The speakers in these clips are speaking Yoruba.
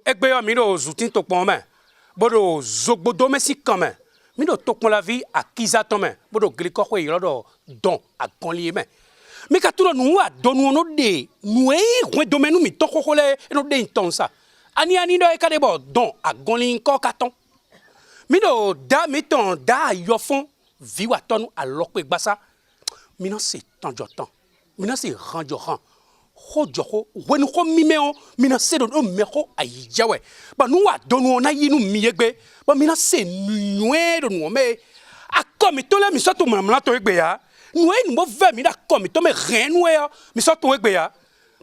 egbe yo mi do zutin to pon me bodo zogbodo me si kan me mi do to pon la vie akiza to me bodo gliko ko yi lodo don agonli me mi ka turo nu wa donu no de nu e hwen do me nu mi to ko le no de ton sa ani do e ka de bo don agonli ko katon mi do da mi ton da yo fon vi wa tonu alope gbasa mi no se ton jotan mi no se ranjo ran hojo wenu ko mimeo mina se do meko ayijawe ba nu wa donu na yinu miyegbe ba mina se nwe do nu me akomi to le mi so to mamla to egbe ya nu e nu mo ve mi da komi to me renwe ya mi so to egbe ya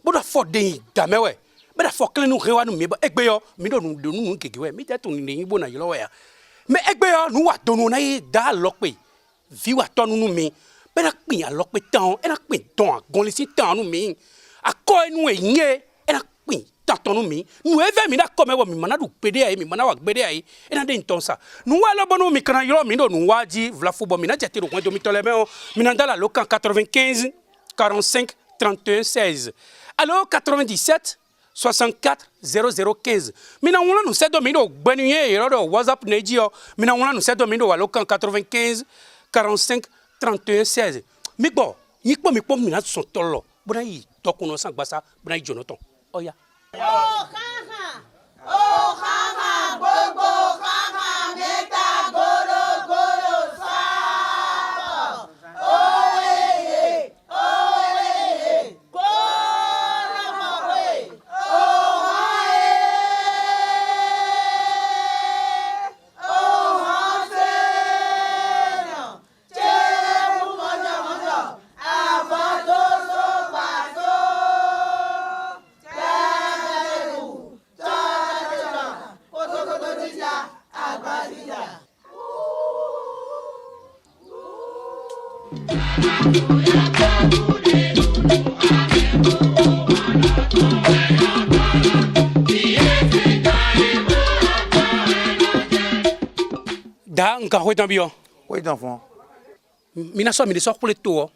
bo da for de damewe be da for kle nu rewa nu mi ba egbe yo mi do nu kekewe mi te to ni yibo na yilo ya me egbe yo nu wa donu na yi da lope vi wa tonu nu mi be da pin alope tan e da pin ton agon le si tan nu mi akọ enu enye ena pin tatonu mi nu eve mi da come wo mi mana du pede ai mi mana wa gbede ai ena de ntonsa nu wa lo bonu mi kana yoro mi do nu waji vla football mi na jeti ro do mi tole me o mi na dala lo kan 95 45 31 16 alors 97 64 0015 mi na wona nu se do mi do gbenu ye ro do WhatsApp neji o mi na wona nu se do mi do wa lo kan 95 45 31 16 mi gbo yi po mi na so tolo bona yi tokuno san gbasa bona yi jonoton oya gbogbo kaka meta goro sa oye goro mawe da nka ho tan bio oui d'enfant mina so mi de so kule to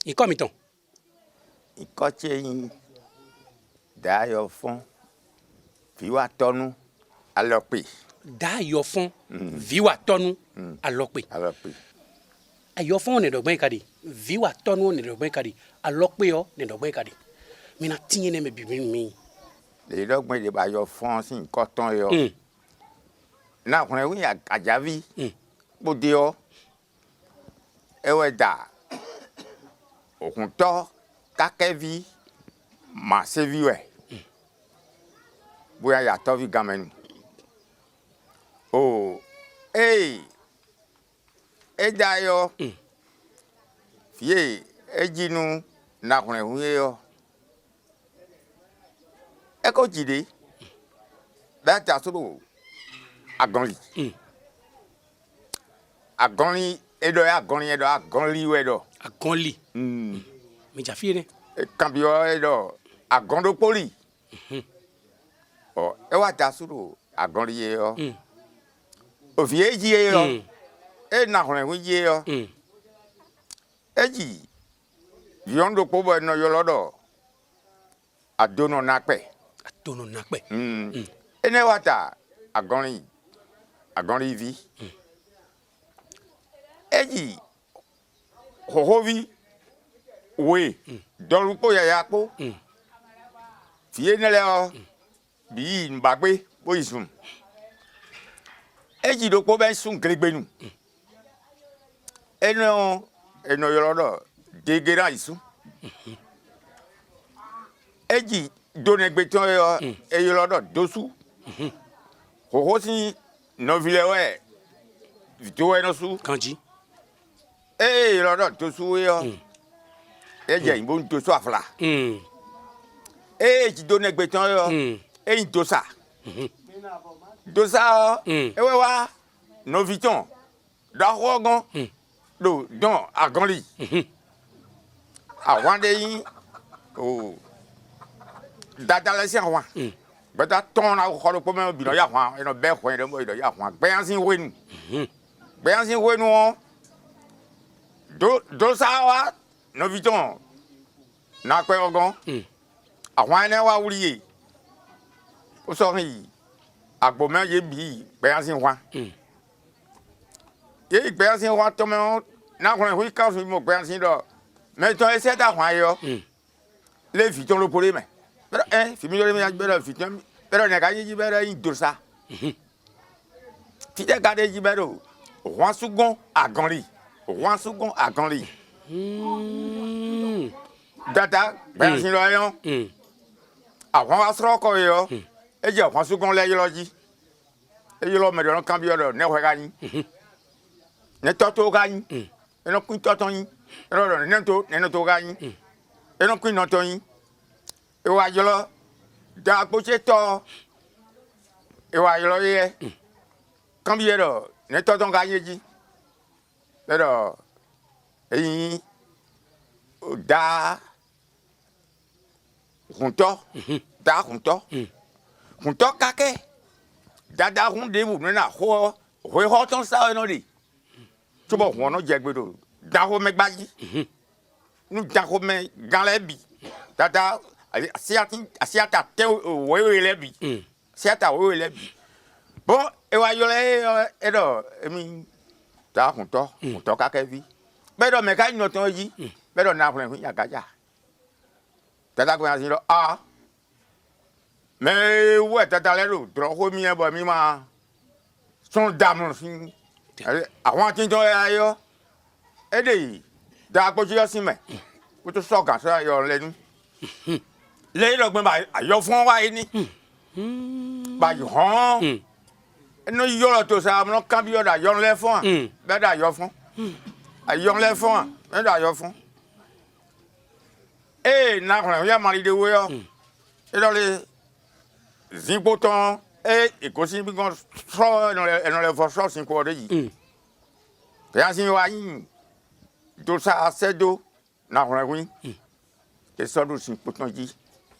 e komi ton ikoche yin da yo fon fi wa tonu alope da yo fon vi wa tonu alope ayo fon ne dogben kadi vi wa tonu ne dogben kadi alope yo ne dogben kadi mina tinye ne me bibi mi le dogben de ba yo fon sin koton yo na kun wi ajavi bode yo ewe da okunto kakevi ma sevi we boya ya to vi gamenu oh edayo fie ejinu na kun wi yo eko jide ba ta so agonli edo agonli wedo agonli mi jafie ne cambio edo agondo poli o e wa ta suru agonli yo o vie ji yo e na kun wi ji yo eji yondo pobo no yo lodo adono nakpe ene wa ta agonli vi eji hohovi we dorupo yayapo fie nele o bi mbagbe bo isun eji dopo ben sun gregbenu eno yolodo degera isun eji donegbeton yo eyolodo dosu hohosi novile we vito eno su kanji yolodo dosu yo eje imbo dosu afla ji donegbeton yo dosa ewe wa noviton da rogon do don agonli awande yin o dadalesi awan beta ton na ko ko me bi no ya hwan eno be hwan de mo do ya hwan gbeyansin wenu do sawa noviton na pe ogon àwọn ene wa wuriye o sorry agbomé ye bi péansin wa ye péansin wa to me na ko wi ka so mo péansin do mais ton essaie da wa yo les fiton le polé mais fimi le me be fiton pero ne ka yi be ra yin do sa ti de ga de yi be do roi sougon aganli data péansin lo yo àwọn asọrọ kọ yọ e jẹ ọkàn sugun lẹ yọlọ jí e yọlọ mẹdọ lọ kan bí ọdọ nẹwẹ ká yín ne tọtọ ká yín ẹnọ kún tọtọ yín ẹnọ dọ nẹnẹ tó ká yín ẹnọ kún nọtọ yín ìwà yọlọ da kpọtsẹ tọ ìwà yọlọ yẹ kan bí ọdọ ne tọtọ ká yín jí ẹdọ ẹyin da huntɔ da huntɔ kakɛ dada hun de wu nena xɔ xɔtɔn sa yɔ de tsobɔ hɔnɔ jɛgbe do daxɔmɛ gbadzi nu daxɔmɛ gã lɛ bi dada asiata tɛ wɔyɔ lɛ bi asiata wɔyɔ lɛ bi bɔn ewa yɔ lɛ ɛdɔ emi da huntɔ kakɛ vi bɛ dɔ mɛ ka nyɔtɔn dzi bɛ dɔ na ƒlɛ ƒi yagadza. Tata ko yansi lo mais ouais tata le do drogo mi e bo mi ma son dam sin àwọn tin to ayo e de da po ji osin me o to so gan so ayo lenu le lo gbon ba ayo fun wa ni ba yo han no yo lo to sa mo kan bi o da yo le fun be da yo fun ayo le fun be da yo fun na ko ya mari de wo yo e do le zimpoton ko sin bi gon so no le fo so sin ko de yi ya sin wa yin do sa asedo na ko wi e so do sin poton ji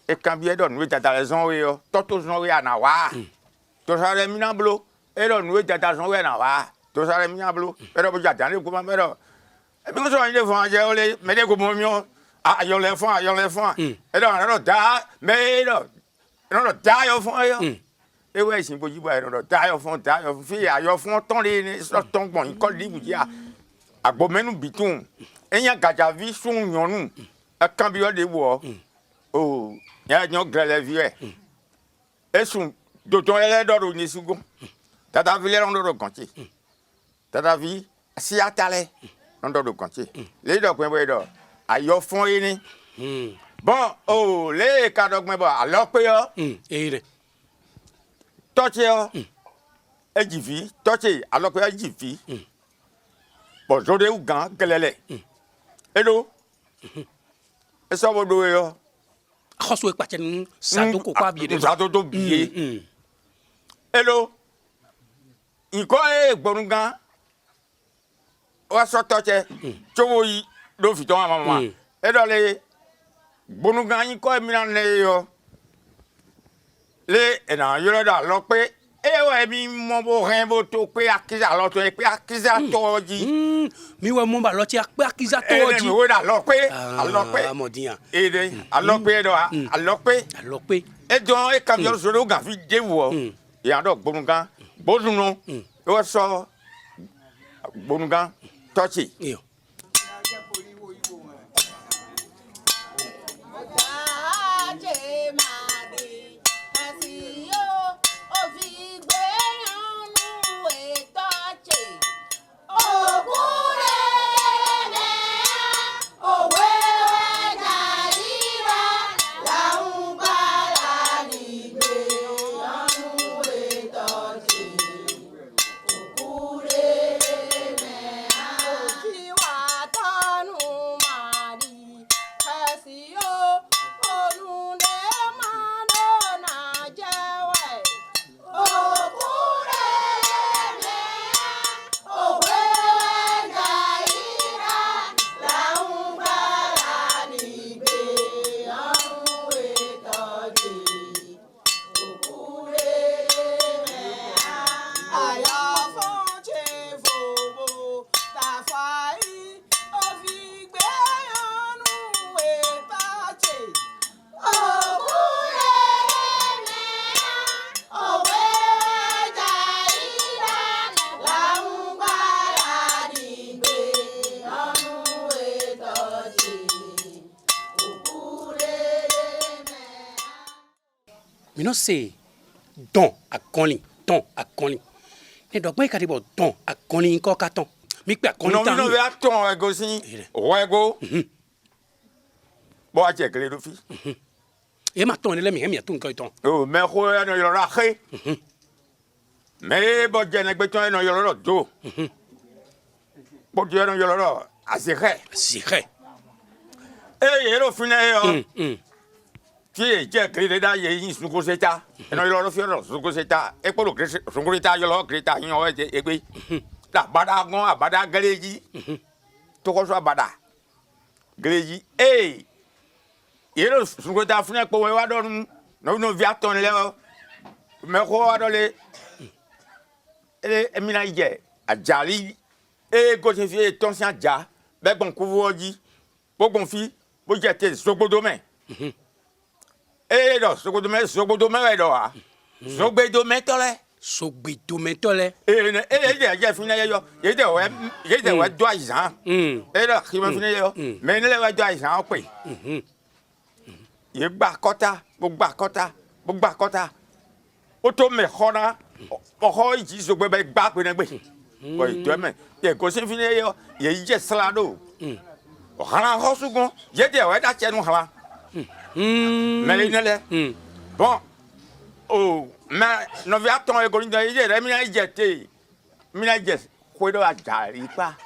e kan bi e do nu tata raison we yo toto zon we na wa to sa re mi na blo e do nu tata zon we na wa to sa re mi na blo e do bo ja dan le ko ma me do e bi ko so yin le fo anje o le me de ko mo mi o ayọ̀ lẹ fún ẹ̀dọ̀ dá mẹ́ẹ̀dọ̀ ẹ̀dọ̀ dá ayọ̀ fún ẹ̀yọ̀ ewé ẹ̀sìn bójú bá ẹ̀dọ̀ dá ayọ̀ fún fi ayọ̀ fún tán lé ní sọ́tàn gbọ̀n yìí kọ́ níbù jí àgbọ̀mẹ́nu bìtún ẹ̀yìn àgàjà vi sún yànnú ẹ̀kan bí ọ̀dẹ̀ wọ̀ ọ́ yẹn gẹ̀lẹ́ vi ẹ̀ ẹ̀sùn dòtò ẹlẹ́dọ̀rọ̀ ní sugun tata fi lẹ́rọ̀ ńdọ̀rọ̀ gànté tata fi sí atalẹ̀ ńdọ̀rọ̀ gànté lẹ́dọ̀ pẹ́ bọ́ ẹ̀dọ̀ ayọ̀ fún yín ni bon o le ka dogme bo alo pe yo touch yo ejifi touch alo pe ejifi bo jode u gan kelele edo eso bo do yo khoso e pache nu sa to ko pa bi de sa to bi edo iko e gborun gan wa so touch chowo yi do fi ton mama e do le bonu gan yin ko mi na le yo le e na yo da lo pe e we mi mo bo ren bo to pe akiza lo to pe akiza to ji mi we mo ba lo ti pe akiza to ji mi we da lo pe amodian e de alo pe do alo pe e don e kam yo so do gan fi de wo e ado bonu gan bonu no e wo so bonu gan touch yo mi no se don akɔnli don akɔnli ne dɔgbɔn yi ka di bɔ don akɔnli nkɔ ka tɔn mi pe akɔnli tan. non mi no bɛ tɔn ɛgo si wɔɛgo bɔn a cɛ kelen do fi. e ma tɔn ne lɛ mi hɛ mi yɛ to nkɔ tɔn. o mɛ ko ɛnɔ yɔrɔ la xe mɛ e bɔ jɛnɛgbɛ tɔn ɛnɔ yɔrɔ la do bɔ jɛ ɛnɔ yɔrɔ la a se xe. si xɛ. e yɛrɛ fi ne yɔ. Tí jẹ́ kìrìtà yẹ yín sunko seta ẹnà yọlọ fi ọ̀nà sunko seta ekpolo sunko seta yọlọ kìrìtà yín ọwọ́ ẹ̀jẹ̀ egbe la abada gan abada gẹlẹ́jì tọkọsọ abada gẹlẹ́jì yẹlẹ sunko seta fún ẹ̀kpọ̀ wọ́n wá dọ́nu n'o vi atọ́ ni lẹ́ ọ mẹ́kọ́ wá dọ́ lé ẹ̀mínà yìí jẹ àjàlí gòsè fi tọ́sí àjà bẹ́ẹ̀ gbọ̀n kúfọ́ ọjí gbọ̀n fi bó jẹ́ tẹ̀ sọgbọ́dọ́ mẹ́. Dɔ sogbedomɛ wɛ dɔ wa sogbedomɛtɔ lɛ. sogbedomɛtɔ lɛ. ne de jɛ fi ne yɛ yɔ ye de wɛ do ayizan. dɔ xime fi ne yɛ yɔ mɛ ne lɛ wɛ do ayizan kpe. ye gba kɔta o to mɛ xɔna ɔxɔ idzi sogbe bɛ gba kpe ne gbe. bɔn ìtɔ mɛ ye gosi fi ne yɛ yɔ ye yi jɛ sila do. ɔhana xɔ sugbɔn ye de wɛ da cɛ nu hana. Mais il est bon. Oh, mais nous avons attendu que nous ayons mina jes kwedo ajalipa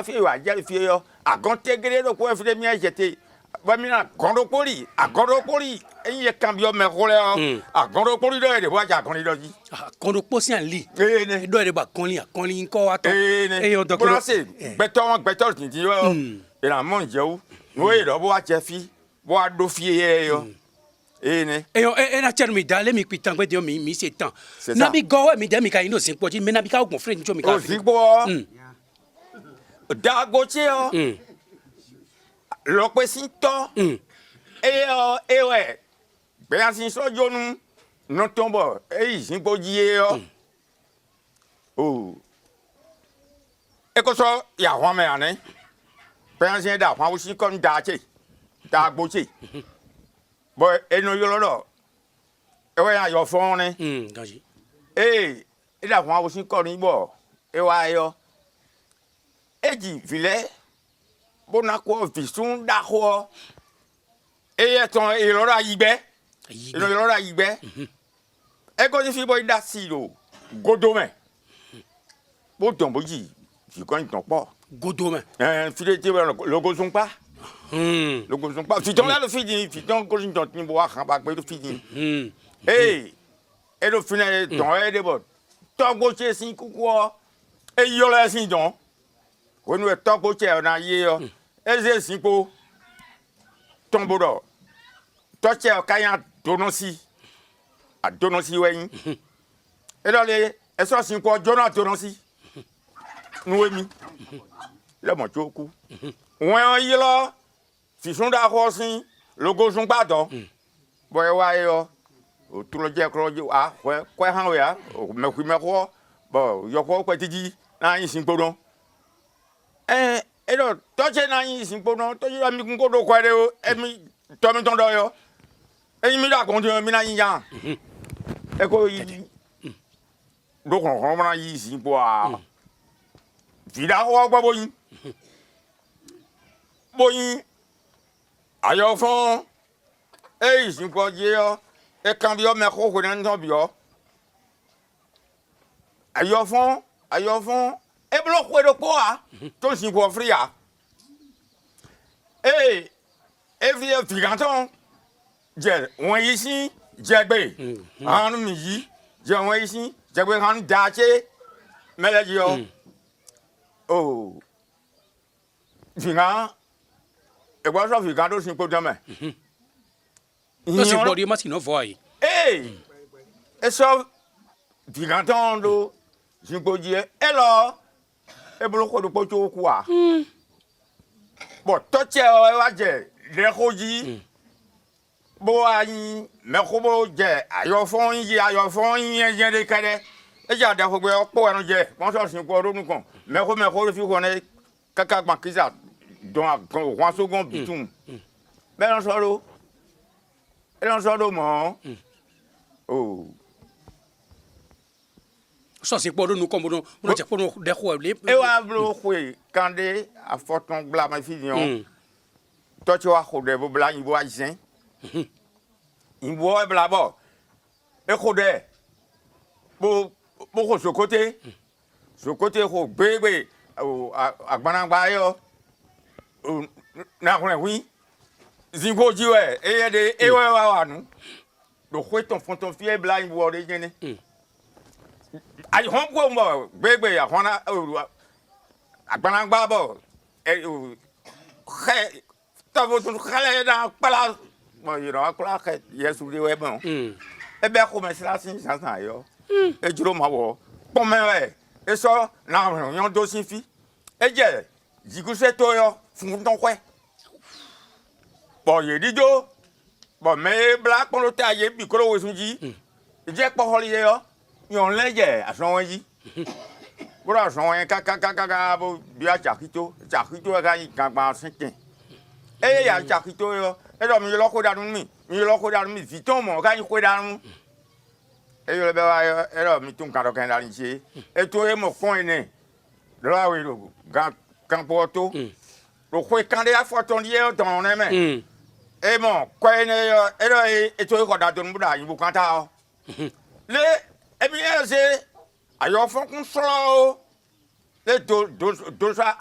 fi ajali fi yo agontegere do ko fi mina jete ba mina gondo poli enye cambio me role agondo poli do de wa ja gondo ji gondo posi an li do de ba konli nko wa to yo to ko se beton tin yo e la mon jewu no e do bo wa che fi bo a do fi ye yo ne na cher mi dale mi pitan gbe de mi se tan na bi go mi de mi ka ino sin poji me na bi ka ogun friend jo mi ka fi da go che o lo pe sin to we be an sin so jonu no tombo sin poji ye o e ko so ya hwa me ane pe an sin da hwa wo si kon da che da go che boy eno yolo e wa yo fon ni ganji e da fun awosin ko ni bo e wa yo eji vile bona ko visun da ho e ye ton e lora yigbe e ko ni fi boy da si lo godome bo ton boji fi ko ton po godome fi de te logo sun pa le gozon pas fiton là le fini fiton ko jin ton bo wa kan ba gbe le fini et le final ton e de bo to go che sin kuku e yo la sin don ko nu e to go che na ye yo e ze sin po ton bodo to che ka yan donosi a donosi weyin e do le e so sin po jona donosi nu emi le mo joku won yi lo si son da hosin logo son gbado boy wa yo o tu lo je kro je a ko han we a me ko bo yo ko pe tiji na yin sin gbodon do to je na yin sin gbodon to je mi kun ko do ko de o emi to mi ton do yo mi da kon je mi na yin yan e ko yi do kon na yin sin po a vida o gba boyin ayo fon sin ko je yo e cambio me ko na nton bio ayo fon e blo ko do ko a to sin ko fria e vi figanton je won yi sin je gbe anu mi yi je won yi sin je gbe anu da che meleji yo fingan e gba so fi kan do sin ko dame to sin body ma sin no voy e so fi kan ton do sin ko je e lo e blo ko do po to ku a bo to che o e wa je le ko ji bo ayin me ko bo je ayo fon yin je de kare e ja da fo gbe opo enu je won so sin ko ro nu kan me ko fi ko ne kaka gba kiza don wan second bitum be lon so lo mo oh ça c'est pour nous comme nous dire pour nous des quoi les et wa blo khwe kande a forton bla ma fidion to ti wa khode bo bla yin bo aisen yin bo bla bo e khode bo ko sokote ko gbegbe agbanagba yo na khun wi zingo jiwe e de e wa nu do khwe ton fonton fie bla yin bo de jene I home go mo gbegbe ya hona agbanagba bo khe tabo tun khale da pala mo yiro akula khe yesu de we bon e be ko me sila sin san yo e juro ma wo pon me we e so na yon do sin fi e je jigu se to yo fun ton kwe bo ye dijo bo me black pon lo ta ye bi ko lo we sun ji je po holi yo yon leje ason yi bora ason ka bo bi a jakito ga yi gangba sinkin e ya jakito yo e do mi lo ko da mi viton mo ga yi ko da nu e yo le be wa yo e do mi tun kan do kan da ni se e to e mo fon ene do la we lo kan poto lo ko kan de afoton ye don ne me e mo ko ene yo e do e to ko da don bu da yi bu kan ta o le e bi ese ayo fon kun solo le dosa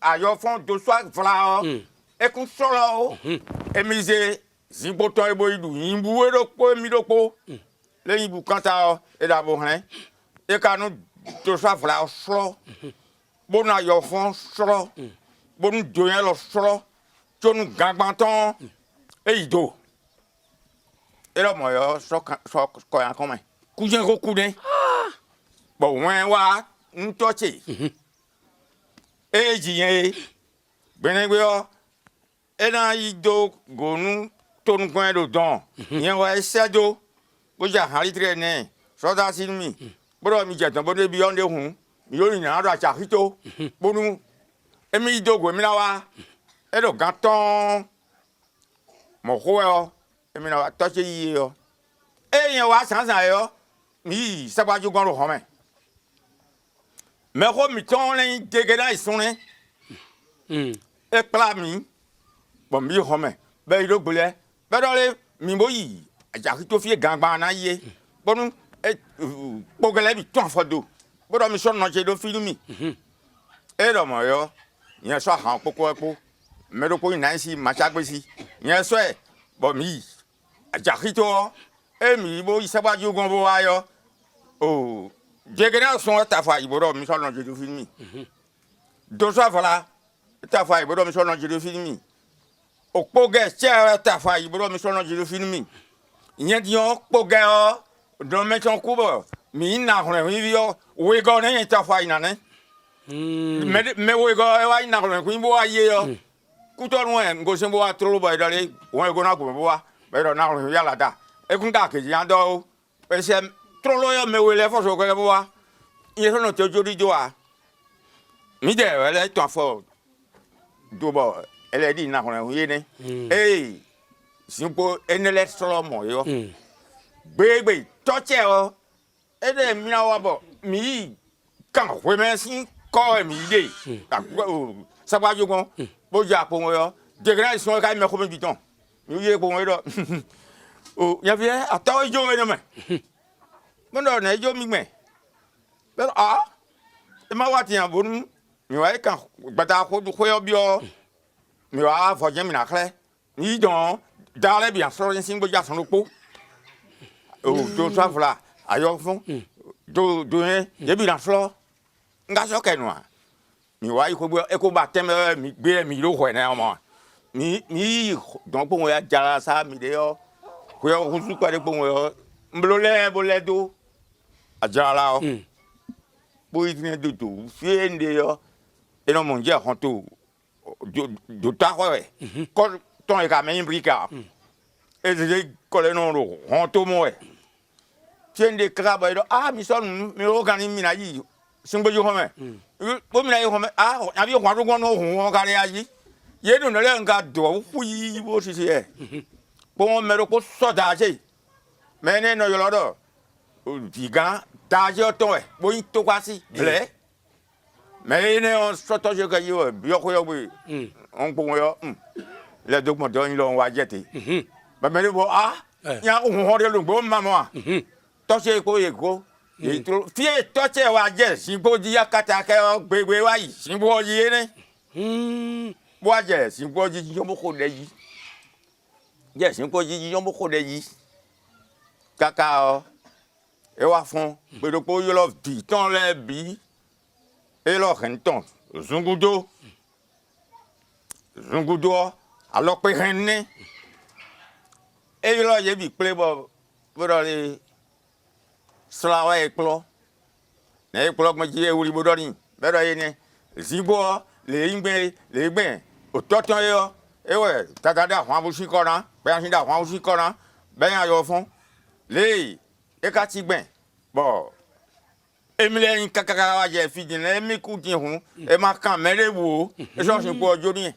ayo fon dosa vla e kun solo e mize zimboton e boyidu yimbu e do po mi do po le yibu kanta e da bo han e kanu dosa vla solo bona ayo fon solo bonu doyen lo solo tonu gangbanton e ido e lo mo yo so ko yan komen kujen ko kuden bo wen wa ntoche eji yen benegbe o ena ido gonu tonu gwen do don yen wa esedo bo ja hari tre ne so da sin mi bro mi je tan bo de bi onde hun mi yo ni ado acha hito bonu emi ido go mi na wa edo ganton mo ko yo emi na wa toche yi yo yen wa san yo mi sabaju gon ro home me ko mi ton le degena isune e pla mi bo mi home be ro gbole be do le mi mo yi aja ki to fi gangba na ye bonu e pogele bi ton fodo bo do mi so no je do fi mi e do mo yo yen so han poko epo me do ko ina si ma chagbe si yen so e bo mi aja ki to e mi bo isabaju gon bo ayo oh jegena son ta fa iboro mi so no je do filmi do so fala ta fa iboro mi so no je do filmi opoge che ta fa iboro mi so no je do filmi yen di on poge o do me ton kubo mi na hore wi yo we go ne ta fa ina ne me we go e wa ina hore ku bo aye yo ku to nu en go se bo wa tro bo do le won go na go bo wa be do na hore ya la da e kun da ke yan do pe se trolo yo me wele fo so ko bo ye so no tojo ri jo a mi de wele to fo do bo ele di na ko ye ne simpo enele solo mo yo gbegbe toche o e de mi na wa bo mi kan we me sin ko mi de sabaju gon bo ja po yo de gra so ka me ko mi biton mi ye po do o ya vie atawo jo we no me mondo na jo mi me pero e ma wati ya bonu mi wa kan gbata ko du ko yo bio mi wa fo je mi na kle ni don dale bien so yin bo ja son po o do so fla ayo fun do ye bi na flo nga so ke no mi wa iko bo e ko ba teme mi gbe mi lo ho na mo mi don po ya jara sa mi de yo ko yo husu kwa de po yo mblole boledo ajala o bo itine do fiende yo e no monje honto do ta ko e ko ton e ka me imbrika e de ko le no ro honto mo e fiende kraba do mi son mi organi mi na yi singbo ju ho me bo mi na yi ho me abi ho ro no ho ka le ayi ye do no le nga do fu yi bo si e bo me ro ko so da je mais ne no yolodo digan tajo to e boy to kwasi ble mais ne on soto je ka yo bi ko yo bi on ko yo le documents do ni lo wa jete ba me bo ya o ho de lo bo mama to se ko ye ko ye to fie to che wa je si bo ji akata ke gbegbe wa yi si bo ji ne bo je si bo ji yo mo ko de yi je si bo ji yo mo ko de yi kaka e wa fun pe do po yo lo di ton le bi e lo renton zungudo alors pe renne e lo ye bi ple bo do le slawa e klo na e klo mo ji e wuri bo do ni be do ye ni zibo le ingbe o toton yo e we tata da hwan bu si koran be an da hwan bu si koran be yan yo fun le e ka ti gben bo emile kakaka wa je fi din le mi ku din hun e ma kan mere wo e so sin po ojo ni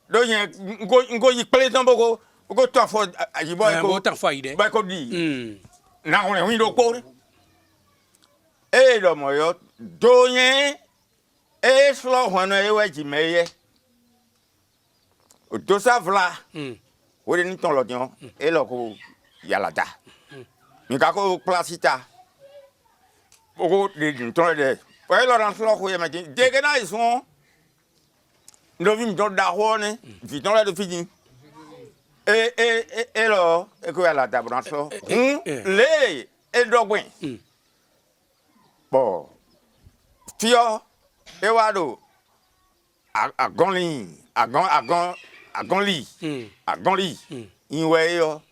do yen ngo yi pele tan boko go to fo ajibo e ko tan fo ide ba ko di na won wi do ko e do mo yo do yen e slo hono e wa ji meye o to sa vla o de ni ton lo dion e lo ko yalada mi ka ko plasita o de ton de o e lo ran slo ko ye ma de ke na ison no vi mi don da ho ni vi ton le do fiji e lo e ko yalada bran so le e dogwen bo fio e wa do agonli inwe yo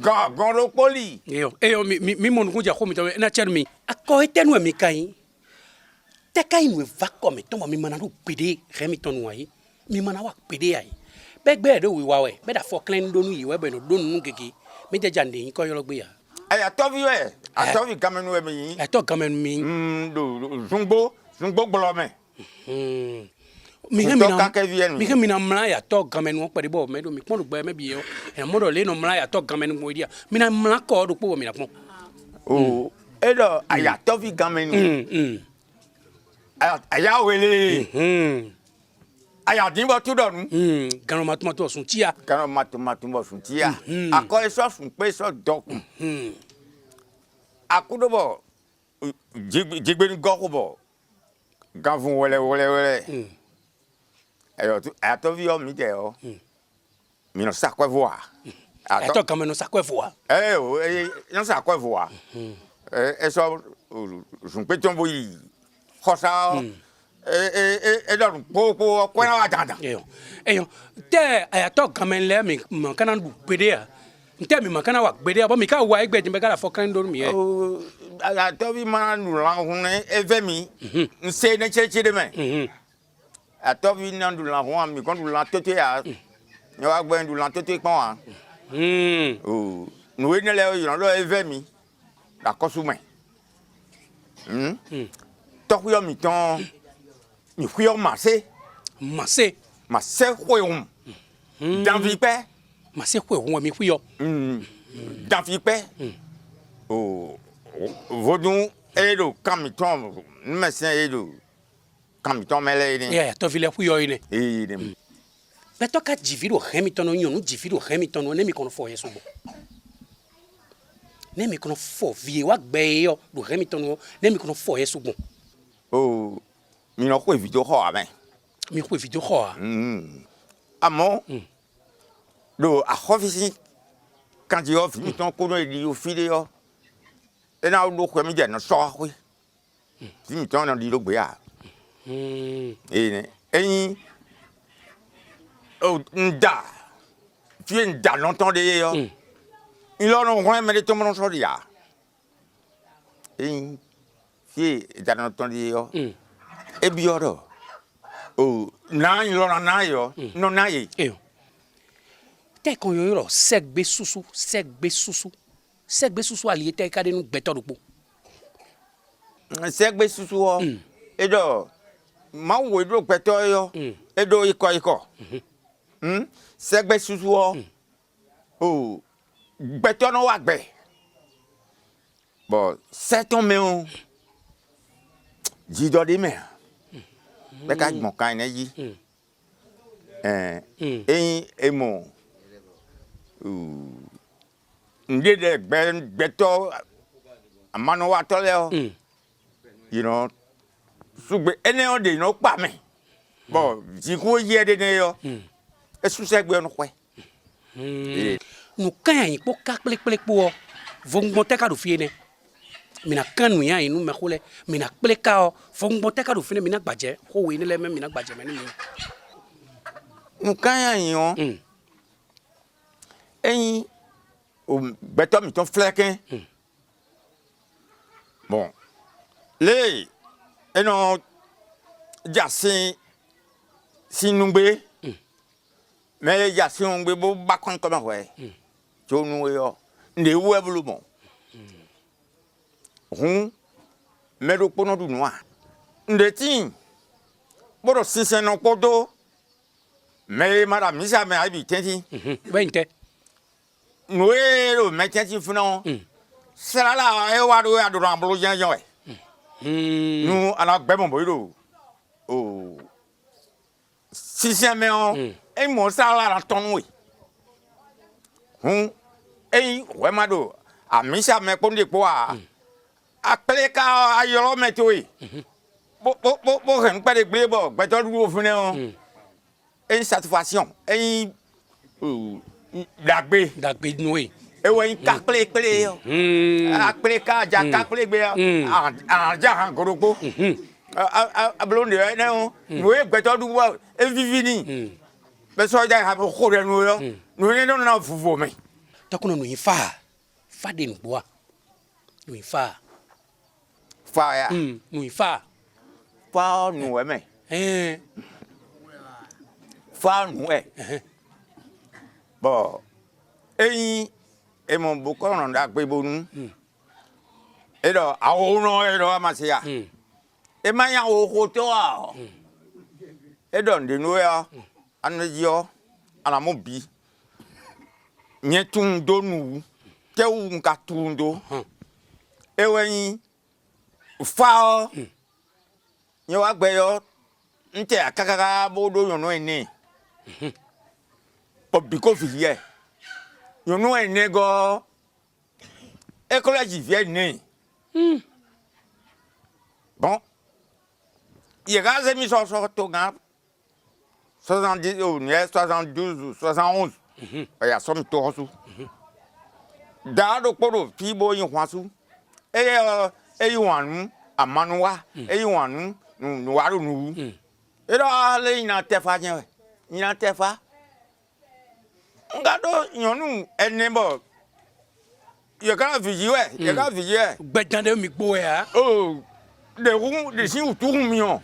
gon ro poli yo mi mon ko ja ko mi to na chermi ako etenu mi kai te kai nu va ko mi to mi mana ru pede remi to nu ai mi mana wa pede ai begbe do wi wa we be da fo clean do nu yi we be no do nu keke mi je jande yin ko yo lo gbe ya aya to vi we ato vi kamenu we mi ato kamenu mi do zungbo gbolo me mi ke mina mla ya to gamenu pare bo me do mi pon gbe me bi yo e mo do le no mla ya to gamenu mo dia mina mla ko do po mi na pon e do aya to vi gamenu aya wele aya din bo tu do nu gano matomato sun tia gano matomato bo sun tia ako eso sun pe so dokun akudo bo jigbe ni go ko bo gavun wele ato vi o mi de o mi no sa kwa voa ato kama no sa kwa voa no sa kwa voa eso jun pe tombo yi khosa do po kwa na dada eyo te ato kama le mi makana bu pedea nte mi makana wa gbede abo mi ka wa egbe tin be ka fo kan do mi e ato vi ma nu la hun eve mi nse ne cheche de me ato vi na du la hun mi kon du la tete ya ni wa gbe du la tete pon wa nu we ne le yo lo eve mi la kosu me to yo mi ton mi fuyo mase fuyo dans vi pe mase fuyo mi fuyo dans vi pe vodun edo kamiton mesen edo kamiton mele ni ya to vile fuyo ine ni be to ka jivido Hamilton no nyonu jivido Hamilton no nemi kono fo yeso bo nemi kono fo vie wa gbe yo do Hamilton no nemi kono fo yeso bo mi no ko video ho amen mi ko video ho amo do a office quand il offre mi ton ko no di o fide yo e na do ko mi je no so ko ti mi ton na di lo gbe ya ni eyin nda fi nda longtemps de yo il en on mais tout mon so dia eyin fi nda longtemps de yo e bi oro na il en na yo no na ye te kon yo ro segbe susu ali te ka de nu gbeto do po segbe susu o e do ma wo do gbeto yo e do iko segbe susu o gbeto no wa gbe bon certains mais on dit des mers mais quand mon quand dit et mon ndé de beto amano wa tole you know sugbe ene on de no pa me bon ji ko ye de ne yo e su se gbe no kwe nu kan yin po ka pele po vongbon te ka do fie ne mina kan nu yan inu me khole mina pele ka o vongbon te ka do fie ne mina gbaje ko we ni le me mina gbaje me ni mi nu kan yin o eyin o beto mi ton flekin bon le eno jasin sinugbe mais jasin ngbe bo bakon comme ouais to nu yo nde wu ebulu bon me do pono du noa nde tin bodo sinsen no podo me mara misa me abi tenti bente noe lo me tenti funo sera la e wa do ya do rambulu jan jan e nu ala gbe mo boiro o sinsen me on e mo sala la ton we e we ma do a misa me ponde po a pleka ayolo metoi bo hen pa de gbe bo gbe to du fune o une satisfaction e dagbe noé e we ka plek yo a pleka ja ka plek be a ja han goropo a blonde ne o we gbe to du e vivini be so ja ha ko re no yo no ne no na fufu me to kono no fa de nboa no fa fire no fa nu we me fa nu e bo eyin e mo bu ko ron da gbe bonu e do aworan e do amasia e ma ya o ko to a e do de no ya anjo ana mo bi nyetun do nu te u nka tundo e wen fa nye wa gbe yo nte akakaka bodo yono ene obiko fiye yono ene go ecology vie ne bon il gaz mi so to ga 70 ou 72 71 ya som to hosu da do poro fi bo yin hwasu e wanu amanuwa e wanu nu waru nu ero ale ina tefa jen ina tefa ngado yonu enebo ye ka viji gbejande mi gbo ya oh de si utu mi on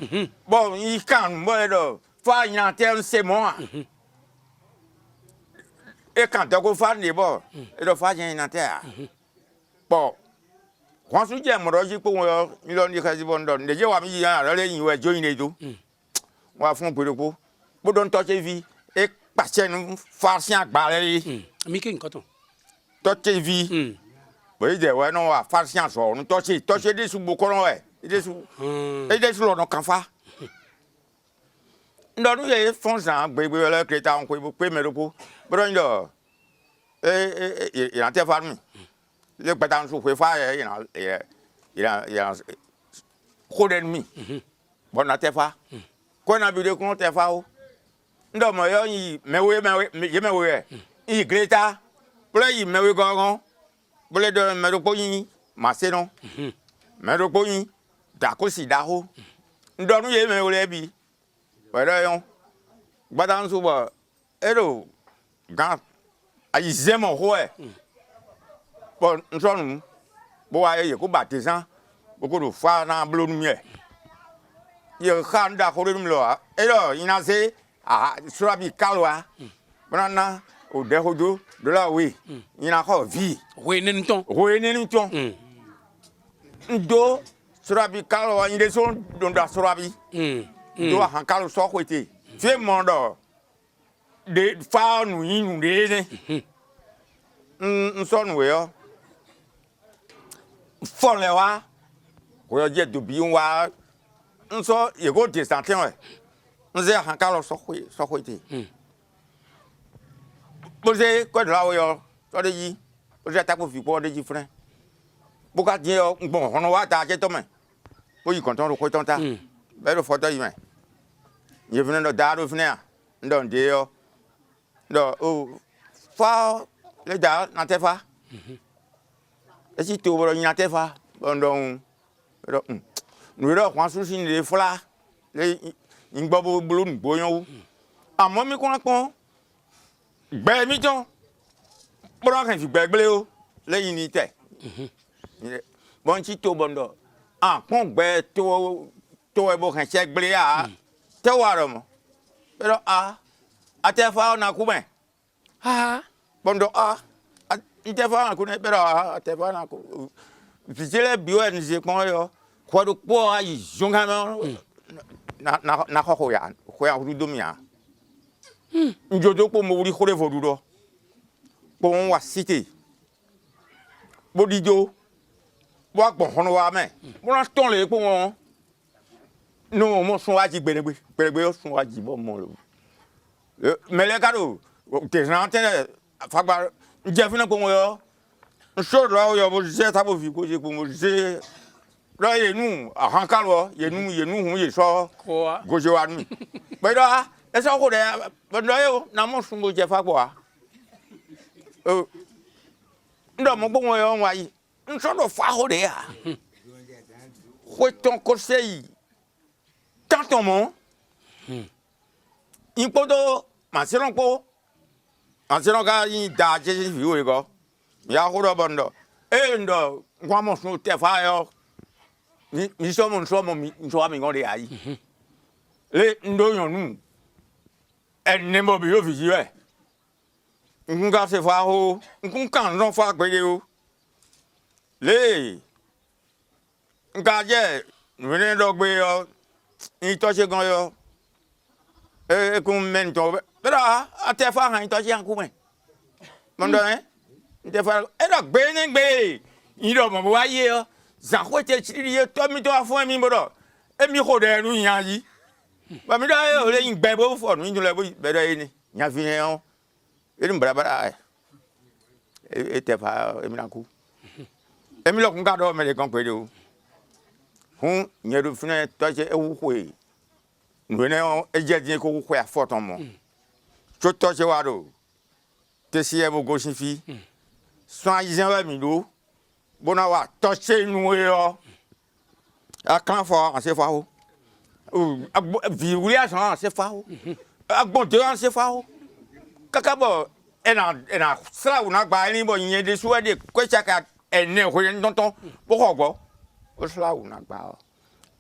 bon i kan bo edo fa ina te se mo e kan to ko fa ni bo edo fa jen ina te bon wọ́n tún jẹ́ mọ̀rọ̀ jí pé wọ́n mílíọ̀nù ní kẹ́sì bọ́ ń dọ̀ ǹdẹ̀jẹ́ wà mí yìí yára lọ́lẹ́ yìí wẹ̀ jóyin ètò wọ́n á fún pèrèkó gbọ́dọ̀ ń tọ́ṣe fi é pàṣẹ ní fàṣẹ àgbà rẹ̀ yìí. mi kí nǹkan tán. tọ́ṣe fi bóyá ìjẹ̀wẹ́ náà wà fàṣẹ àṣọ ọ̀run tọ́ṣe déṣu gbókọ́rọ́ ẹ̀ déṣu lọ́nà kan fa. ǹdọ̀dún yẹ fún sàn gbégbé ọlọ́kẹ́ táwọn pé mẹ́rẹ́kó gbọ́dọ̀ ń dọ̀ ìrántẹ́ fa mi. Le pétan sous fait faire il a trop d'ennemis bon na tefa ko na bi de ko tefa o ndo mo yo yi mewe i greta ple yi mewe gongon ple de medo po yin maseno medo po yin da ko si da ho ndo nu ye mewe bi were yo gbadan su bo ero gan ayi zemo ho bon nsonu bo wa ye ko baptisan bo ko do fa na blonu mi ye khan da ko dum lo e do ina se surabi kalwa banana o de hodo de la we ina ko vi we ni nton ndo surabi kalwa inde so don da surabi do han kalu so ko te fe mondo de fa nu yin de ne nsonu we yo fort les wa ko yo je do bi wa nso ye go descente ouais nze han ka lo so ko ti bo se ko la wo yo so de yi bo se ta ko fi po de ji fren bo ka die yo ngbon hono wa ta je to me bo yi konton ro ko ton ta be ro foto yi me ye fren do da ro fren a ndo de yo ndo o fa le da na te fa e si to bo nya te fa ndo ro nous là quand souci les fla les ngbo bulu ngbo yon amo mi kon kon gbe mi ton bro kan fi gbe gbe o lẹ́yìn ni te bon ti to bondo kon gbe to e bo kan se gbe a te wa ro mo pero ate fa na ku ben bondo ite fa na ku ne pero ate fa na ku fizile biwa ni je kon yo kwa do po ayi jonga na ko ya ru do mi a njojo po mo uri khore vodu do po won wa city bo dijo bo gbon hono wa me mo ran ton le po won no mo sun wa ji gbegbe o sun wa ji bo mo lo mele kado te rante fagba nje fina po mo yo nso ro yo bo je ta bo fi ko je po mo je lo ye nu ahankalo ye nu hu ye so goje wa nu pe do e so ko de bo do yo na mo sun bo je fa gbo a ndo mo gbo won yo wa yi nso do fa ho de a ko ton conseil tant mon impodo ma se ron po an se ron ga yin da je fi wo ko ya ho do bondo ndo kwa mo sun te fa yo mi so mo mi ngo de ayi le ndo yon nu en mo bi yo fi ji we nga se fa ho kan ron fa gbe o le nga je ni do gbe yo ni to se gan yo kun men to pero ate fa han to se an ku men mo ndo te fa e do gbe ni gbe ni do mo wa ye yo za ko te chiri to mi to afun mi bodo emi ko de ru yan yi ba mi da o le yin gbe bo fo nu le bo be do yi ni yan fi yan e ni bra e te fa emi na ku emi lo kun ka do me le kan pe de o hun nye do fune to je e wu ko e nu ne e je din ko ko ya fo ton mo to to je wa do te si e bo go sin fi so ayizen wa mi do bona wa toucher nous yo a kan fo an se fa o vi wuri asan se fa o agbon de an se fa o kaka bo ena sra una gba ni bo yin de suwe de ko chaka ene ho yin tonton bo ko gbo o sra una gba o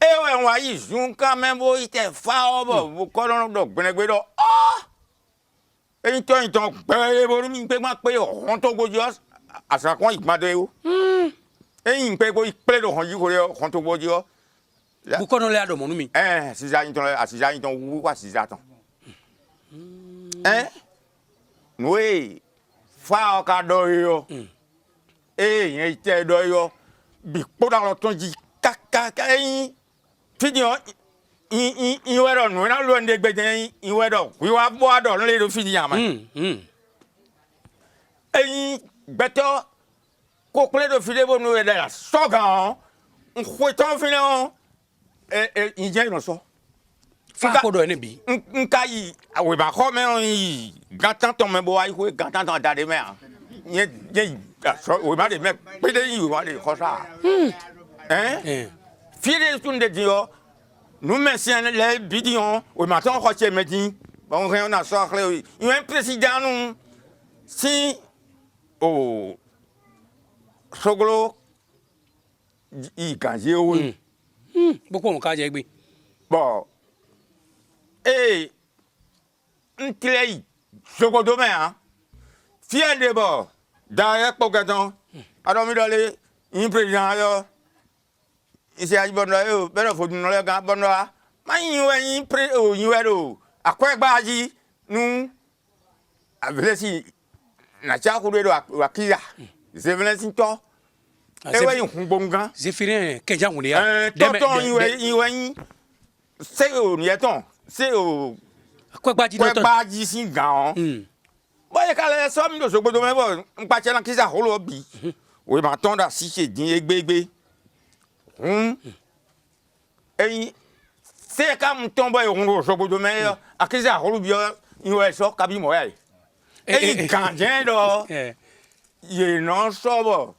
e we wa yi sun kan me bo ite fa o bo ko don do gbenegbe do eyin to gbe bo mi pe ma pe o to gojo asa kon igmade o eyin pe ko ple do han yi ko le kon to boji o bu ko no le ado mo mi sisa yin ton wu wa sisa ton noe fa o ka do yo yen te do yo bi po da lo ton ji kaka eyin fidio in we do no na lo nde gbede in we do wi wa bo ado le do fidi yan ma eyin beto ko ple do fide bo no we da so gan on ko ton fine on in je no so fa ko do ene bi nka yi we ba ko me yi gantan ton me bo ai ko gantan ton da de me ye so we ba de me pe de yi we ba de ko sa fide tun de dio nous merci les bidion we ma ton ko che me din bon rien na so clé il un président nous si soglo i ganje o boko mo ka je gbe bon ntlei sogodo me hein fien de bo da e pogadon ado mi dole in president yo ise aji bondo yo bero fodun no le gan bondo a ma yin we yin pre o yin we do akwa gba ji nu ablesi na cha ku do akiza c'est venez to ewe hungbonga Zéphirien kenja ngulia tonton iwe c'est au nieton c'est au quoi baji kwa noton baji sin gan boye kale so mi do so gbodo me bo npa che na kisa holo bi we ma ton da si se din egbegbe eyin c'est comme ton boy on so gbodo me akisa holo bi iwe so kabi mo ya eyin kan je do ye non so bo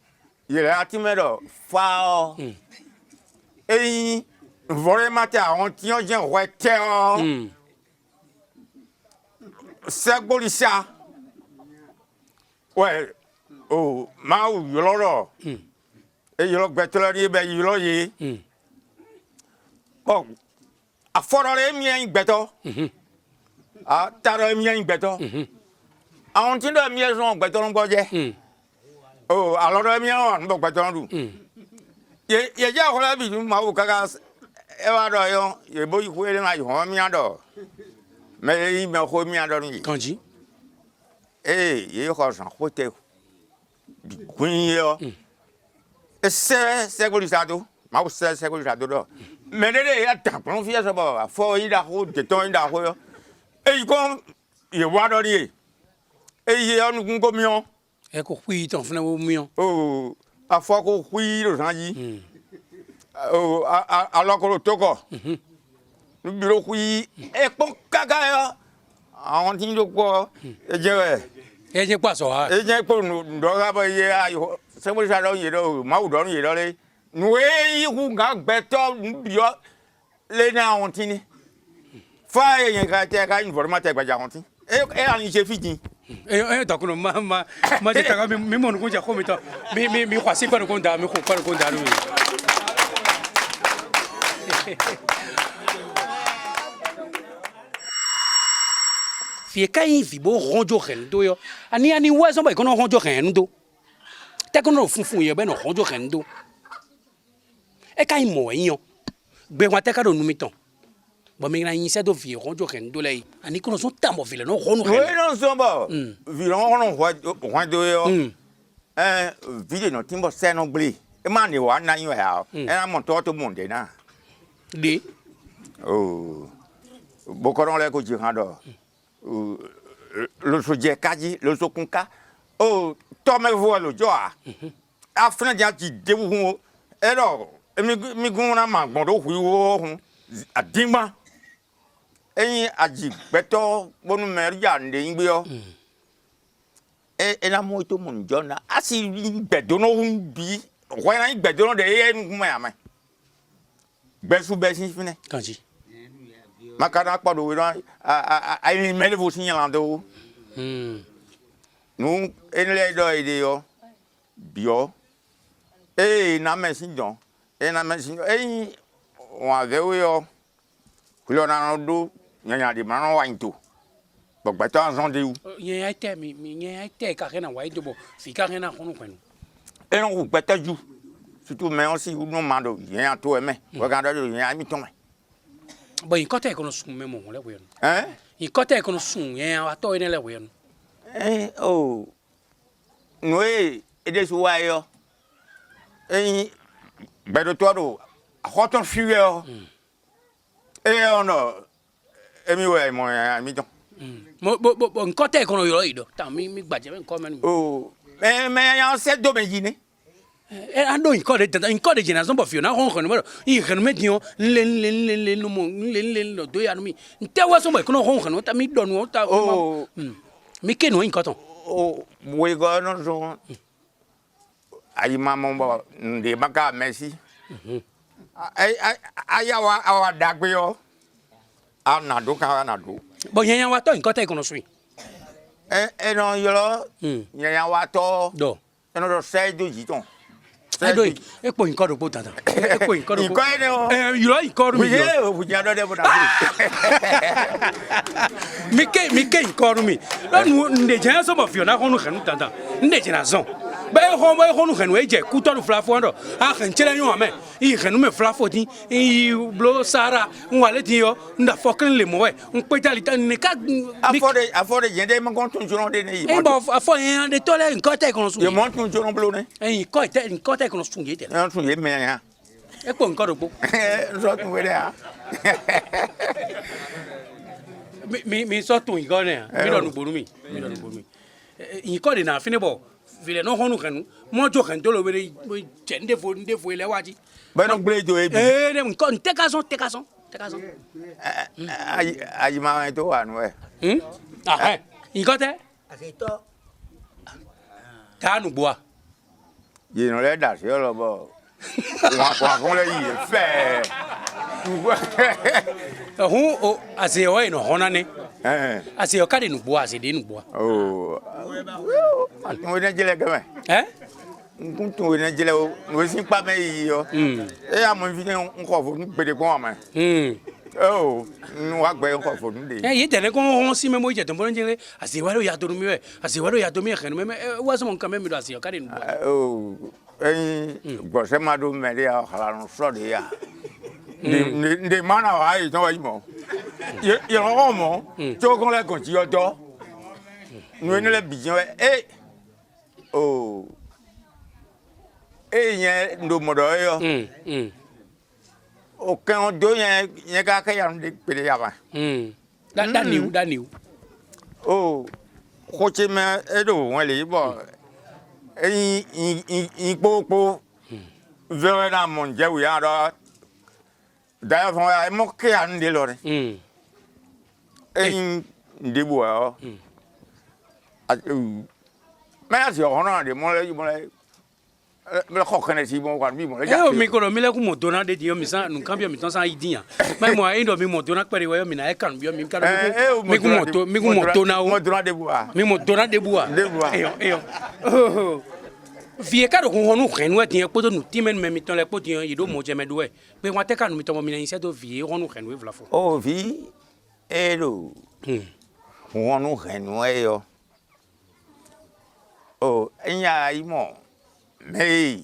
ye la ti me do fa o eyin vore mata on ti on je we te o Segbolisa. Ouais. Oh, mau yoloro. E yolo gbetori be yolo yi. Bon. A forore mi en gbeto. A taro mi en gbeto. A on ti do mi e so gbeto nbo je. Oh, aloro mi en nbo gbeto ndu. Ye ja hola bi mau kaka e wa do yo, ye bo yi ku ele na yo mi ado. Mais il m'a remis à dormir. Kanji. Eh, il y a un côté. Oui, c'est quoi ça tout? Ma c'est quoi ça tout? Mais il y a tant de filles ça va. Faut il a route de temps il a route. Et il comme il va dormir. Et il y a un combien? Et qu'on fouille ton frère au mion. Oh, à fois qu'on fouille le janvier. Oh, alors qu'on le toque. Bureau kui e pon kaga yo awon tin do ko e je kwa so ha e je ko ndo ga ba ye ayo se mo sha do ye do ma u do ye do le nu e hu ga gbeto bio le na awon tin ni fa ye ga te ga informate gba ja awon tin e ani se fitin donc ma je ta mi mo ko ja ko mi to mi kwa si ko ko da mi ko ko da lu fie kai vibo ronjo rendo yo ani wazo ba kono ronjo rendo te kono funfun ye be no ronjo rendo e kai mo eyan gbe wa te ka do numi ton bo mi na yin se do vie ronjo rendo le ani kono so tambo vile no ronu rendo oui non so ba vile no do yo vile no timbo se no gble e ma ni wa na yin ha e na mo to monde na de oh bokoron le ko ji han do le soje kaji le sokunka oh to me vo lo jo a afna ja ji de hu e do mi gun na ma gbon do hu wo hu adima eyin aji beto bonu me ya nde ngbe o e na mo to mo njo na asi gbedo no hu bi wo na gbedo no de e nu ma ya ma gbesu besin fine kanji makana kpado we ai mele vo signalando nu enle do ide yo bio na mesin don na mesin wa ve we yo kulo na do nyanya di ma wa into gbogbo to anzon de u yen ai te mi yen ai te ka na wa ide bo fi ka na kunu kwenu e no gbeta ju surtout mais aussi no mando yen to eme we ga do yen mi ton bo in kote kono sun me mo le we in kote kono sun yen wa to ene le we oh no e de so wa yo bedo to do hoton fuel ono emi we mo mi don bo in kote kono yo ido ta mi gbaje me ko menu oh me ya se do me yini ando in kode jina zombo fio na hon hon in hon me dio le no mo le do ya no mi nte wa so mo kono hon hon ta mi donu ta mi ke no in koton we go no so ayi mama mo de baka merci ayawa awa dagbe yo anado ka anado bo yen wa to in kote kono sui no yolo yen wa to do no do sai do jiton ado e po in kodo po tata e po in kodo in kodo yolo in kodo mi yo bu ja do de bo na mi ke in kodo mi no nde jan so mo fio na honu hanu tata nde jina zon be honu henu eje kuto du flafo ndo a hen chele nyu ame I henu me flafo tin I blo sara nwale tin yo nda fokin le mo we npeta li tan ne ka afode yende mon kon tun jono de ne e bo afo yen de tole nko te kono su ye mon tun jono blo ne e nko te kono su ngete en tun ye me ya e ko nko do po so tun we ya mi so tun igo ne mi do nu boru mi nko de na fini bo vile no honu henu mo jo hen to lo we jende fo ile waji ba no gble do e ne nko te ka son ayi ma to wa no e nko te Aceito. ta nu boa ye no le da se lo bo wa kon le yi fe o ase o no hona ne ase o ka de nu boa ase de nu boa oh atun ne jele gama nkun we ne jele o we sin pa me yi yo e amon fi nko fo gbede kon ama oh nu wa gbe nko fo nu de ye tele ko hon si me mo je to bon jele ase wa lo ya to mi we ase wa lo ya to mi khen me wa so mon kan me mi do ase o ka de nu boa oh gbo se ma do me ya hala no so de ya de mana wa yi to wa yi mo ye ro mo to kon le kon ti ojo nu ni le bijan oh yen ndo modo yo o kan do yen ka ka ya de pele ya ba da niu oh ko che me do won le bo po vere na mon je wi ya do da fon ya mo ke an de lore de bo yo me ya si ona de mo le me ko kan ti mo kwa bi mo le ja mi ko mi le ku mo dona de dio mi san nu kan bi mi ton san idian me mo ai ndo mi mo dona pere wa mi na e kan bi mi ka mi ku mo to na o mo dona de bua mi mo dona de bua eyo vie ka do honu henu etin po to nu ti men me mi ton le po ti yi do mo je me do e pe won te ka nu mi ton mo mi na ise do vie honu henu e vla fo oh vi elo honu henu e yo oh enya imo me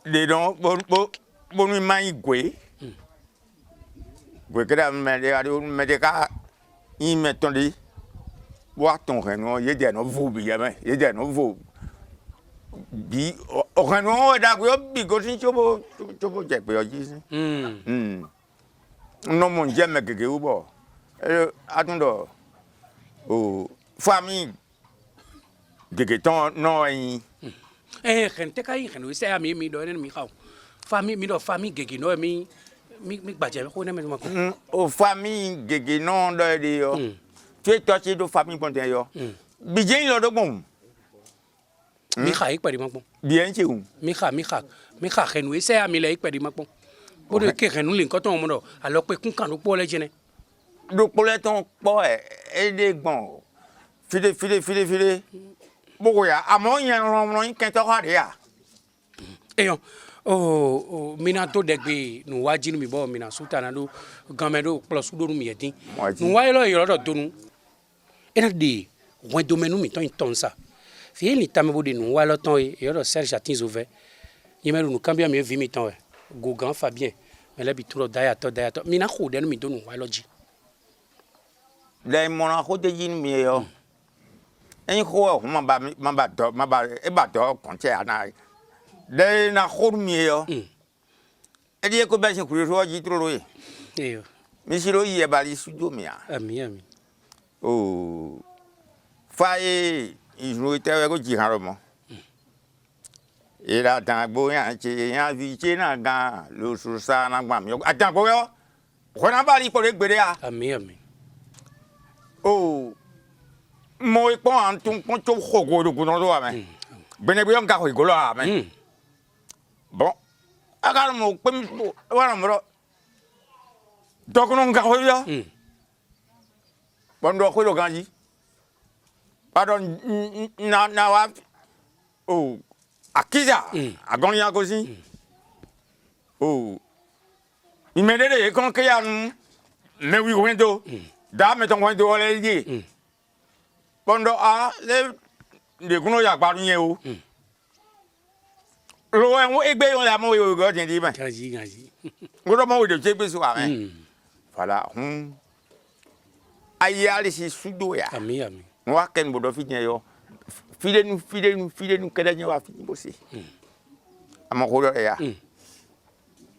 de don bo mi mai gwe keda me de ka yi me ton di wa ton henu ye de no vu bi ya me ye de no vu bi o henu da gwe bi go sin chobo je pe o ji sin no mo je me gege ubo atundo o famille gege ton no yin gente ka yin henu ise ami mi do ne mi ka famille mi do famille gege no mi gbaje ko ne me mo ko o famille gege no do de yo tu to ti do famille ponte yo bi je lo do gbon mi ka ipari mo pon bien ti un mi ka henu ise ami le ipari mo pon o de ke henu le nkan ton mo do alo pe kun kan do po le jene do po le ton po e de gbon file boko ya amo yen ron ken to ha de ya eyo mina to degbe nu waji mi bo mina sultana do gamedo plus do mi yetin nu wa lo yo do tonu ena de won do menu mi ton sa fi ni tamebo de nu wa lo ton yo do Serge Atins ouvert yemelu nu cambia mi vi mi ton gogan Fabien mais la bi tout dayato mina ko de mi do nu wa lo ji le mona ko de yin mi yo en ko ma ba e ba do konche ana de na ko mi yo e die ko ba se kuri ro ji tro yi eyo mi siro yi e ba li studio mi a ami oh fa e iro te we ko ji han ro mo e la tan gbo yan che yan vi che na gan lo su sa na gba mi atan gbo yo ko na ba li po le gbere a ami oh mo ipo antun pon to khogo do kuno do ame bene bi on ka khogo lo ame bon aga mo pe mi wa mo do kuno ka khogo yo bon do khogo ganji pardon na wa oh akiza agoni ya ko si oh mi me de kon ke ya me wi wendo da me ton wendo le yi Pendant les gros ya pas rien ou. Loin et bien on l'a moi au gars dit ben. Gazi, gazi. Gros moi de chepe soir hein. Voilà. Aya les sudo ya. Ami, ami. Moi ken bodo fi yo. File nous kada ni wa fi bosser. Amako ya.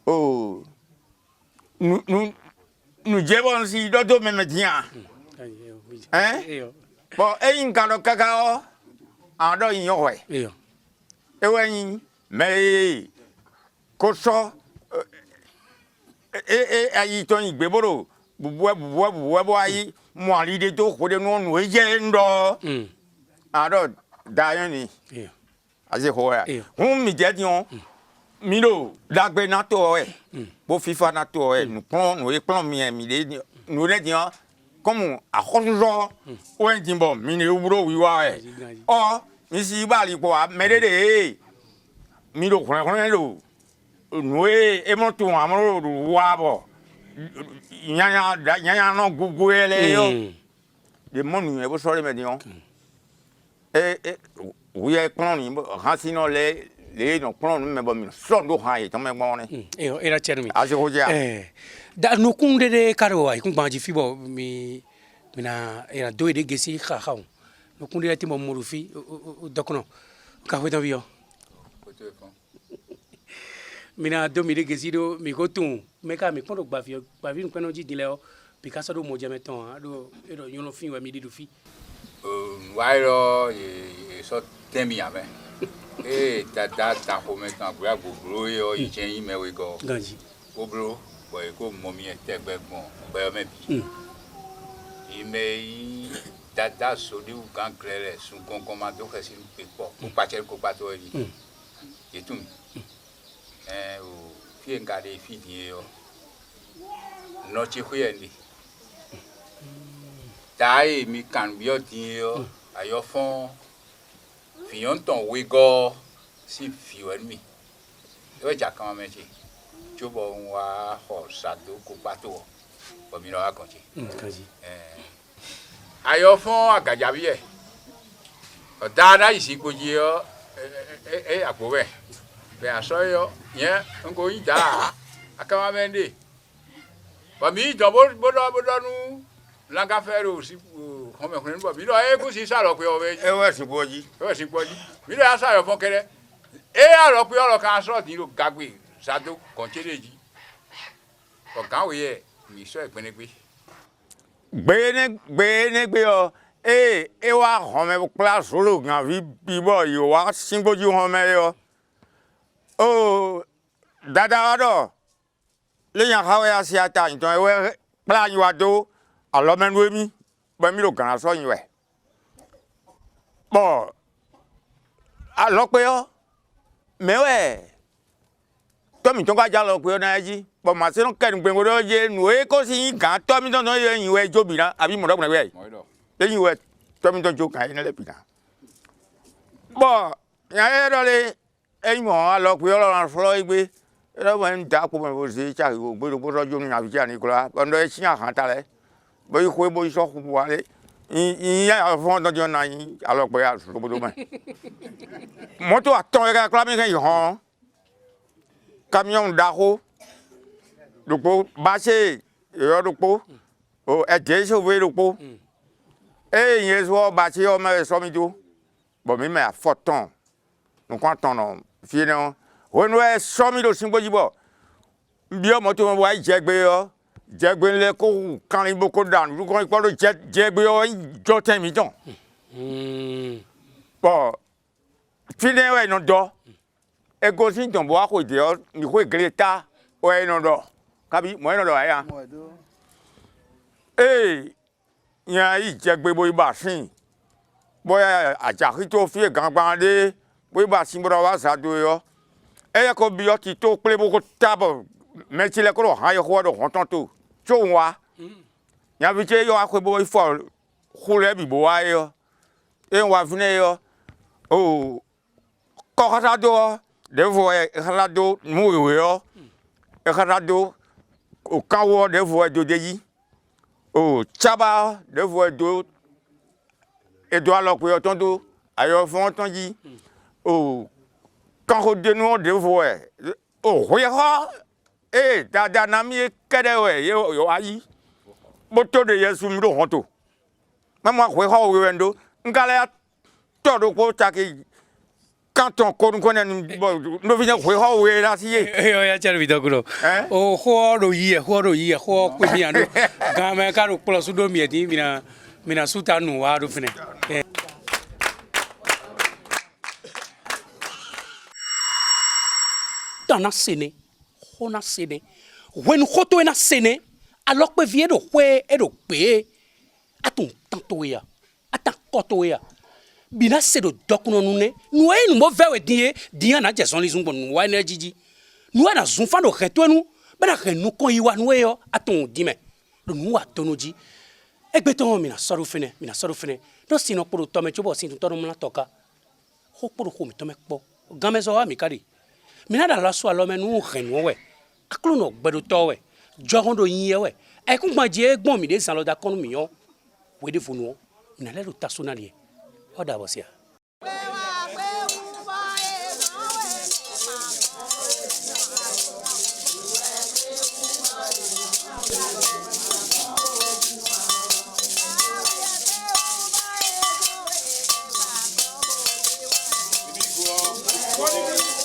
Oh. Nous jebon si dodo même dia. Hein? Bon, et une cano cacao, en dos in your way. Et when mais cocho, et aïe tonic beboro, bois, moi l'idée d'eau, pour des non, oui, yendo. En dos, Diane, as a whole. Whom me diadion, Milo, dark benato, pour FIFA nato, nous prenons, nous éplons, nous l'édions. Comme à Roseau, ou un timbre, Minébro, oui, oh, ici, Bali, quoi, mais Milo, nous et mon tour, à mon wabo. Il y a un gougou et les des monuments, vous savez, mais et oui, cloning, racinant les non cloning, mais bon, sans d'eau, high, ton même money. Et la tchermi. As you hold ya. Da no kunde de karo ai kung banji fibo mina era doide gesi kha khaw no kunde ati mo murufi dokono ka hoda bio mina do mi de gesi do mi ko tun me ka mi kondo gba fi nkono ji dile o Picasso do mo jame ton do edo nyono fi wa mi di fi wairo e so temi ame ta ko me kan bua gbogbo yo ichen yi mewe go ganji obro boy ko momi etegbe gbon boy me bi ime dada so di u kan klere sun kon komando kesi pe po ko pache ko pato ri etum o fi ngade fi di yo no chi huyendi dai mi kan bi o di yo ayo fon fion ton we go si fi wen mi e ja kan me chi jobo wa ho sadu ko pato bo mi no akonchi kaji ayo fun agaja bi e o dada isi ko ji o apo be be aso yo yen nko yin da akama mende bo mi do bo nu langa fero si ko me kun bo mi do e ku si sa ro pe o be E we si boji. mi do asa yo fun kere a ro pe oro kan so ti ro gagbe sadu konchereji o kan we ye mi so ipenegbe Gbe o e wa home class solo gan vi bibo yo wa singboji home yo o dada do le yan hawe asiata nton e we plan yo ado alo menu mi ba mi lo gan so yin we bo a lo pe o mewe Tommy tonga jalo pe na ji bo ma se no ken gbe ngo je nu e ko si gan Tommy don no yin we jobi na abi mo do na we le yin we Tommy don jo kan ina le bi na bo ya e do le e mo a lo pe Ọlọ́run flo igbe e do mo n da ko mo se cha go gbe do so jo ni abi ja ni kula bo ndo e si han ta le bo i ko bo so ku wa le ya fon don jo na yin a lo pe ya so bo do ma moto aton e ka kla mi kan yi hon camion d'aro lupo base yo lupo o e je so we lupo e yen so base o me so mi do bo mi me a forton no kan ton no fi no wonu e so mi do sinbo jibo bi o mo to mo wa jegbe le ko kan ni boko dan lu ko ipo do jegbe o jo ten mi don bo fi ne we no do ego sin ton bo ko de o mi ko greta o e no do kabi mo e no do ya yan yi jegbe bo iba sin boya aja ki to fi gan gban de bo iba sin bo wa sa do yo e ko bi o ti to ple bo ko tabo me ti le ko ha yo ko do hon ton to cho wa yan bi je yo akwe bo ifo khule bi bo wa yo e wa fune yo o ko ha do Devo e halado muwe yo e halado o kawo devo do deji o chaba devo do et doit leur courir tantôt ailleurs font entendu oh quand on dénonce de voix oh regarde eh dada nami kedewe yo ayi boto de yesu mdo honto mama regarde wendo ngala todo ko taki quand on connaît nous venons regarde ouais là si ya chal vidokuro o horo yi ho kwemiano game ka ro plus do mieti mina suta nu wa do fene dans sene hona sene when hoto na sene alors que vie do hwe e do pe atun tanto ya atan koto ya bina se do dokuno nune nu e nu mo vewe die na jason lizun bon nu wa na jiji nu na zun fa do reto nu be na re nu kon yiwa nu e yo atun di me do nu wa tono ji egbe ton mi na soru fene do sino poro to me chobo sin to no na toka ho poro ho mi to me po game zo wa mi kari mi na da la so alo me nu re nu we aklo no gbedo to we jogon do yin we e kun gba je egbon mi de san lo da konu mi yo we de funu mi na le do tasonali ó dàbọ̀ sí à. What